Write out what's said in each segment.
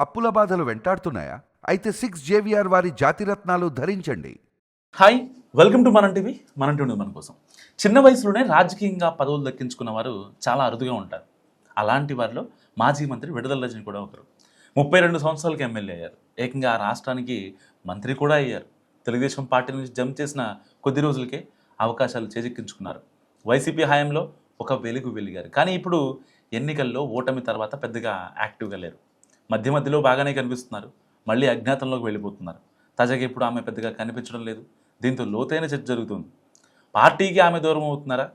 అప్పుల బాధలు వెంటాడుతున్నాయా? అయితే 6 జేవిఆర్ వారి జాతిరత్నాలు ధరించండి. హాయ్, వెల్కమ్ టు మన టీవీ. మన టీవీ మన కోసం. చిన్న వయసులోనే రాజకీయంగా పదవులు దక్కించుకున్న వారు చాలా అరుదుగా ఉంటారు. అలాంటి వారిలో మాజీ మంత్రి విడుదల రజని కూడా ఒకరు. 32 సంవత్సరాలకి ఎమ్మెల్యే అయ్యారు. ఏకంగా ఆ రాష్ట్రానికి మంత్రి కూడా అయ్యారు. తెలుగుదేశం పార్టీ నుంచి జంప్ చేసిన కొద్ది రోజులకే అవకాశాలు చేజిక్కించుకున్నారు. వైసీపీ హయాంలో ఒక వెలుగు వెలిగారు. కానీ ఇప్పుడు ఎన్నికల్లో ఓటమి తర్వాత పెద్దగా యాక్టివ్గా లేరు. మధ్య మధ్యలో బాగానే కనిపిస్తున్నారు, మళ్ళీ అజ్ఞాతంలోకి వెళ్ళిపోతున్నారు. తాజాగా ఇప్పుడు ఆమె పెద్దగా కనిపించడం లేదు. దీంతో లోతైన చర్చ జరుగుతుంది. పార్టీకి ఆమె దూరం అవుతున్నారా,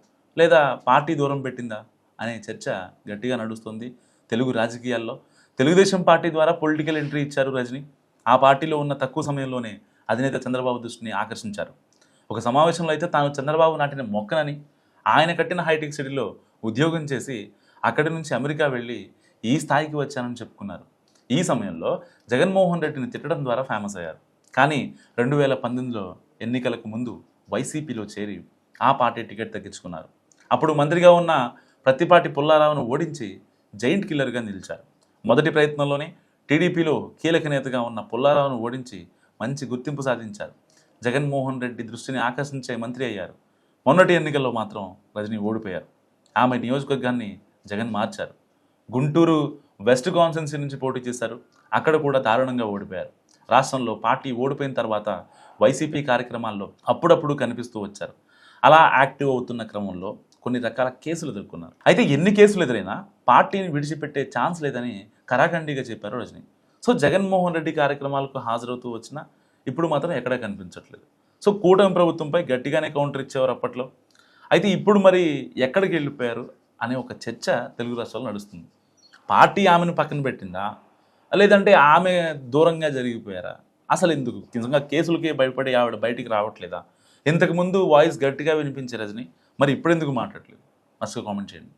లేదా పార్టీ దూరం పెట్టిందా అనే చర్చ గట్టిగా నడుస్తుంది తెలుగు రాజకీయాల్లో. తెలుగుదేశం పార్టీ ద్వారా పొలిటికల్ ఎంట్రీ ఇచ్చారు రజని. ఆ పార్టీలో ఉన్న తక్కువ సమయంలోనే అధినేత చంద్రబాబు దృష్టిని ఆకర్షించారు. ఒక సమావేశంలో అయితే తాను చంద్రబాబు నాటిన మొక్కనని, ఆయన కట్టిన హైటెక్ సిటీలో ఉద్యోగం చేసి అక్కడి నుంచి అమెరికా వెళ్ళి ఈ స్థాయికి వచ్చానని చెప్పుకున్నారు. ఈ సమయంలో జగన్మోహన్ రెడ్డిని తిట్టడం ద్వారా ఫేమస్ అయ్యారు. కానీ 2019లో ఎన్నికలకు ముందు వైసీపీలో చేరి ఆ పార్టీ టికెట్ తగ్గించుకున్నారు. అప్పుడు మంత్రిగా ఉన్న ప్రత్తిపాటి పుల్లారావును ఓడించి జైంట్ కిల్లర్గా నిలిచారు. మొదటి ప్రయత్నంలోనే టీడీపీలో కీలక నేతగా ఉన్న పుల్లారావును ఓడించి మంచి గుర్తింపు సాధించారు. జగన్మోహన్ రెడ్డి దృష్టిని ఆకర్షించే మంత్రి అయ్యారు. మొన్నటి ఎన్నికల్లో మాత్రం రజని ఓడిపోయారు. ఆమె నియోజకవర్గాన్ని జగన్ మార్చారు. గుంటూరు వెస్ట్ కాన్స్టిట్యున్సీ నుంచి పోటీ చేశారు. అక్కడ కూడా దారుణంగా ఓడిపోయారు. రాష్ట్రంలో పార్టీ ఓడిపోయిన తర్వాత వైసీపీ కార్యక్రమాల్లో అప్పుడప్పుడు కనిపిస్తూ వచ్చారు. అలా యాక్టివ్ అవుతున్న క్రమంలో కొన్ని రకాల కేసులు ఎదుర్కొన్నారు. అయితే ఎన్ని కేసులు ఎదురైనా పార్టీని విడిచిపెట్టే ఛాన్స్ లేదని కరాఖండిగా చెప్పారు రజని. సో జగన్మోహన్ రెడ్డి కార్యక్రమాలకు హాజరవుతూ వచ్చినా ఇప్పుడు మాత్రం ఎక్కడా కనిపించట్లేదు. సో కూటమి ప్రభుత్వంపై గట్టిగానే కౌంటర్ ఇచ్చేవారు అప్పట్లో. అయితే ఇప్పుడు మరి ఎక్కడికి వెళ్ళిపోయారు అనే ఒక చర్చ తెలుగు రాష్ట్రాల్లో నడుస్తుంది. పార్టీ ఆమెను పక్కన పెట్టిందా, లేదంటే ఆమె దూరంగా జరిగిపోయారా? అసలు ఎందుకు నిజంగా కేసులకే భయపడి ఆవిడ బయటికి రావట్లేదా? ఇంతకుముందు వాయిస్ గట్టిగా వినిపించే రజని మరి ఇప్పుడు ఎందుకు మాట్లాడలేదు? మస్తుగా కామెంట్ చేయండి.